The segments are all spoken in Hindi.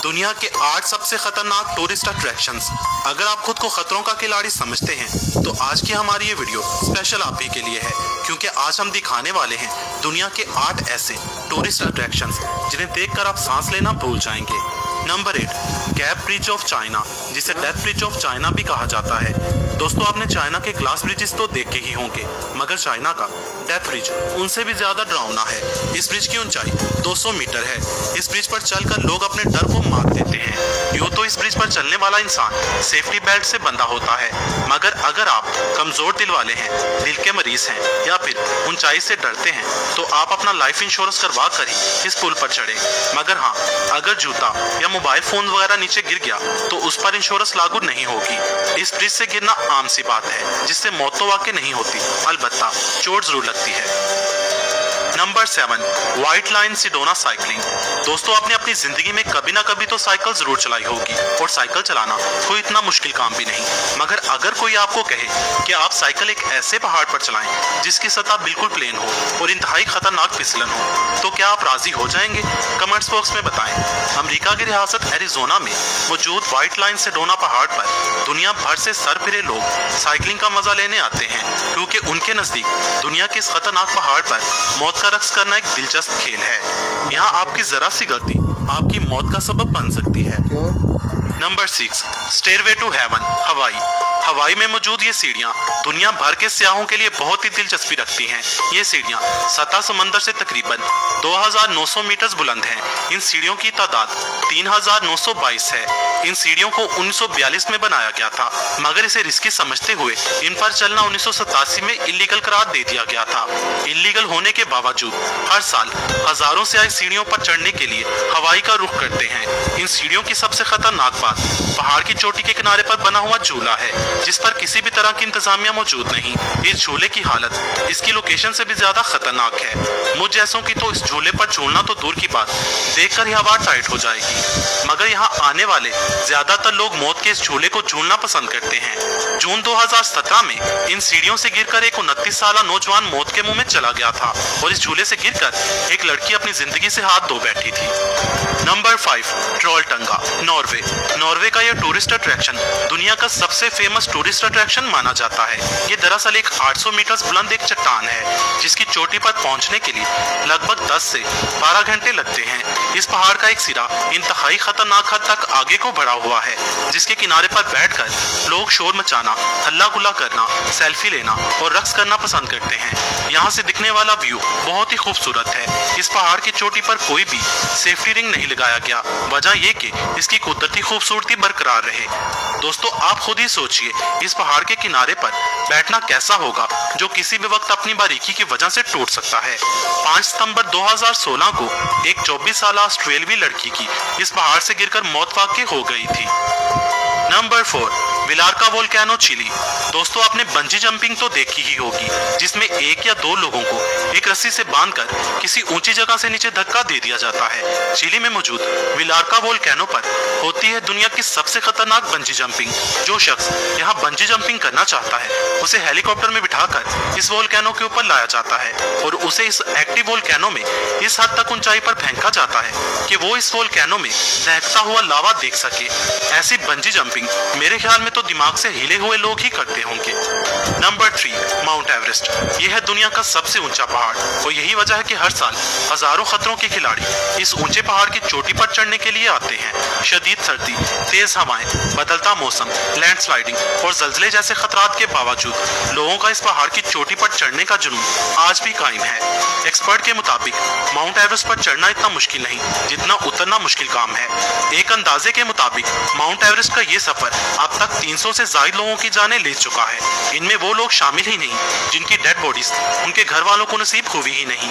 दुनिया के 8 सबसे खतरनाक टूरिस्ट अट्रैक्शंस। अगर आप खुद को खतरों का खिलाड़ी समझते हैं तो आज की हमारी ये वीडियो स्पेशल आप ही के लिए है, क्योंकि आज हम दिखाने वाले हैं दुनिया के 8 ऐसे टूरिस्ट अट्रैक्शंस जिन्हें देखकर आप सांस लेना भूल जाएंगे। Number 8, cap bridge of China, जिसे डेथ ब्रिज ऑफ चाइना भी कहा जाता है। दोस्तों, आपने चाइना के ग्लास ब्रिजेस तो देखे ही होंगे, मगर चाइना का डेथ ब्रिज उनसे भी ज्यादा डरावना है। इस ब्रिज की ऊंचाई 200 मीटर है। इस ब्रिज पर चलकर लोग अपने डर को मात देते हैं। यूं तो इस ब्रिज पर चलने वाला इंसान सेफ्टी बेल्ट से बंधा होता है, मगर अगर आप कमजोर दिल वाले हैं, दिल के मरीज हैं या फिर ऊंचाई से डरते हैं तो आप अपना लाइफ इंश्योरेंस करवा कर ही इस पुल पर चढ़े। मगर हाँ, अगर जूता या मोबाइल फोन वगैरह नीचे गिर गया तो उस पर इंश्योरेंस लागू नहीं होगी। इस ब्रिज से गिरना आम सी बात है, जिससे मौत तो वाकई नहीं होती, अलबत्ता चोट जरूर लगती है। Number 7, white line Sedona cycling. दोस्तों, आपने अपनी जिंदगी में कभी ना कभी तो साइकिल जरूर चलाई होगी, और साइकिल चलाना कोई इतना मुश्किल काम भी नहीं। मगर अगर कोई आपको कहे कि आप साइकिल एक ऐसे पहाड़ पर चलाएं जिसकी सतह बिल्कुल प्लेन हो और इंतहाई खतरनाक फिसलन हो, तो क्या आप राजी हो जाएंगे? कमेंट्स बॉक्स में बताएं। अमेरिका की रियासत एरिजोना में मौजूद व्हाइट लाइन सिडोना पहाड़ पर दुनिया भर से सर फिरे लोग साइकिलिंग का मजा लेने आते हैं, क्योंकि उनके नजदीक दुनिया के इस खतरनाक पहाड़ पर मौत का रक्स करना एक दिलचस्प खेल है। यहाँ आपकी जरा सी गलती आपकी मौत का सबब बन सकती है। नंबर 6, स्टेयरवे टू हेवन, हवाई। हवाई में मौजूद ये सीढ़ियाँ दुनिया भर के सयाहों के लिए बहुत ही दिलचस्पी रखती हैं। ये सीढ़ियाँ सतह समंदर से तकरीबन 2900 मीटर बुलंद हैं। इन सीढ़ियों की तादाद 3922 है। इन सीढ़ियों को 1942 में बनाया गया था, मगर इसे रिस्की समझते हुए इन पर चलना 1987 में इलीगल करार दे दिया गया था। इलीगल होने के बावजूद हर साल हजारों सयाह सीढ़ियों पर चढ़ने के लिए हवाई का रुख करते हैं। इन सीढ़ियों की सबसे खतरनाक बात पहाड़ की चोटी के किनारे पर बना हुआ झूला है, जिस पर किसी भी तरह की इंतजामिया मौजूद नहीं। इस झूले की हालत इसकी लोकेशन से भी ज्यादा खतरनाक है। मुझ जैसों की तो इस झूले पर झूलना तो दूर की बात, देखकर ही हवा टाइट हो जाएगी। मगर यहाँ आने वाले ज्यादातर लोग मौत के इस झूले को झूलना पसंद करते हैं। जून 2017 में इन सीढ़ियों से गिरकर एक 29 साल नौजवान मौत के मुंह में चला गया था, और इस झूले से गिरकर एक लड़की अपनी जिंदगी से हाथ धो बैठी थी। Number 5, ट्रोलटंगा, Norway. नॉर्वे का यह टूरिस्ट अट्रैक्शन दुनिया का सबसे फेमस टूरिस्ट अट्रैक्शन माना जाता है। ये दरअसल एक 800 मीटर बुलंद एक चट्टान है, जिसकी चोटी पर पहुंचने के लिए लगभग 10 से 12 घंटे लगते हैं। इस पहाड़ का एक सिरा इंतहाई खतरनाक हद तक आगे को बढ़ा हुआ है, जिसके किनारे पर बैठकर लोग शोर मचाना, हल्ला गुल्ला करना, सेल्फी लेना और रक्स करना पसंद करते हैं। यहाँ से दिखने वाला व्यू बहुत ही खूबसूरत है। इस पहाड़ की चोटी पर कोई भी सेफ्टी रिंग नहीं लगाया गया, वजह ये कि इसकी कुदरती खूबसूरती बरकरार रहे। दोस्तों, आप खुद ही सोचिए, इस पहाड़ के किनारे पर बैठना कैसा होगा, जो किसी भी वक्त अपनी बारीकी की वजह से टूट सकता है। 5 सितंबर 2016 को एक 24 साल ऑस्ट्रेलियाई लड़की की इस पहाड़ से गिरकर मौत वाकई हो गई थी। Number 4, Villarrica volcano, Chile. दोस्तों, आपने बंजी जंपिंग तो देखी ही होगी, जिसमें 1 या 2 लोगों को एक रस्सी से बांधकर किसी ऊंची जगह से नीचे धक्का दे दिया जाता है। चिली में मौजूद विलार्का वोल्केनो पर होती है दुनिया की सबसे खतरनाक बंजी जंपिंग। जो शख्स यहाँ बंजी जंपिंग करना चाहता है, उसे हेलीकॉप्टर में बिठाकर इस वोल्केनो के ऊपर लाया जाता है और उसे इस एक्टिव वोल्केनो में इस हद तक ऊंचाई पर फेंका जाता है कि वो इस वोल्केनो में दहकता हुआ लावा देख सके। ऐसी बंजी जंपिंग मेरे ख्याल में तो दिमाग से हिले हुए लोग ही करते होंगे। Number 3, mount Everest. यह है दुनिया का सबसे ऊंचा पहाड़, और यही वजह है कि हर साल हजारों खतरों के खिलाड़ी इस ऊंचे पहाड़ की चोटी पर चढ़ने के लिए आते हैं। शदीद सर्दी, तेज हवाएं, बदलता मौसम, लैंडस्लाइडिंग और जल्जले जैसे खतरात के बावजूद लोगों का इस पहाड़ की चोटी पर चढ़ने का जुनून आज भी कायम है। एक्सपर्ट के मुताबिक माउंट एवरेस्ट पर चढ़ना इतना मुश्किल नहीं जितना उतरना मुश्किल काम है। एक अंदाजे के मुताबिक माउंट एवरेस्ट का ये सफर अब तक 300 से ज्यादा लोगों की जानें ले चुका है। इनमें वो लोग शामिल ही नहीं जिनकी डेड बॉडीज उनके घर वालों को नसीब हुई ही नहीं।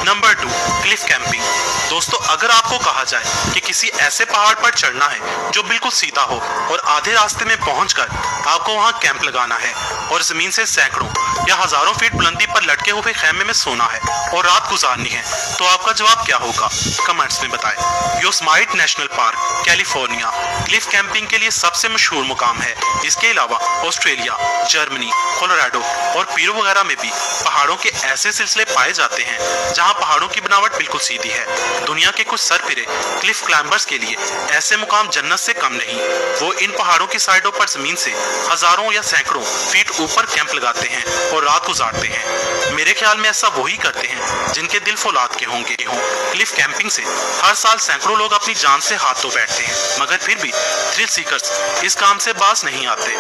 Number 2, Cliff camping. दोस्तों, अगर आपको कहा जाए कि किसी ऐसे पहाड़ पर चढ़ना है जो बिल्कुल सीधा हो और आधे रास्ते में पहुंचकर आपको वहां कैंप लगाना है और जमीन से सैकड़ों या हजारों फीट बुलंदी पर लटके हुए खेमे में सोना है और रात गुजारनी है, तो आपका जवाब क्या होगा? कमेंट्स में बताएं। Yosemite national park California Cliff camping के लिए सबसे मशहूर मुकाम है। इसके अलावा ऑस्ट्रेलिया, जर्मनी, कोलोराडो और पीरू वगैरह में भी पहाड़ों के ऐसे सिलसिले पाए जाते हैं जहां पहाड़ों की बनावट बिल्कुल सीधी है। दुनिया के कुछ सरफिरे क्लिफ क्लाइंबर्स के लिए ऐसे मुकाम जन्नत से कम नहीं। वो इन पहाड़ों की साइडों पर जमीन से हजारों या सैकड़ों फीट ऊपर कैंप लगाते हैं और रात गुजारते हैं। मेरे ख्याल में ऐसा वही करते हैं जिनके दिल फौलाद के होंगे। क्लिफ कैंपिंग से हर साल सैकड़ों लोग अपनी जान से हाथ धो बैठते हैं, मगर फिर भी थ्रिल सीकर्स इस काम से बाज नहीं आते।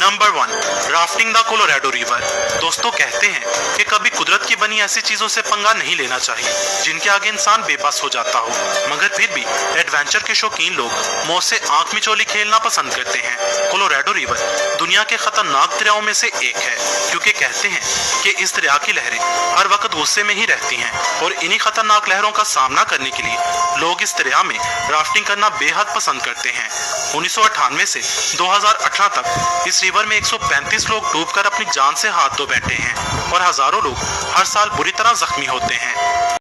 Number 1, rafting the Colorado river. दोस्तों, कहते हैं कि कभी कुदरत की बनी ऐसी चीजों से पंगा नहीं लेना चाहिए जिनके आगे इंसान बेबस हो जाता हो, मगर फिर भी एडवेंचर के शौकीन लोग मौत से आंख मिचौली खेलना पसंद करते हैं। कोलोराडो रिवर दुनिया के खतरनाक दरियाओं में से एक है, क्योंकि कहते हैं कि इस दरिया की लहरें हर वक्त गुस्से में ही रहती हैं और इन्हीं खतरनाक लहरों का सामना करने के लिए लोग इस दरिया में राफ्टिंग करना बेहद पसंद करते हैं। 1998 से 2018 तक इस रिवर में 135 लोग डूबकर अपनी जान से हाथ धो बैठे हैं और हजारों लोग हर साल बुरी तरह जख्मी होते हैं।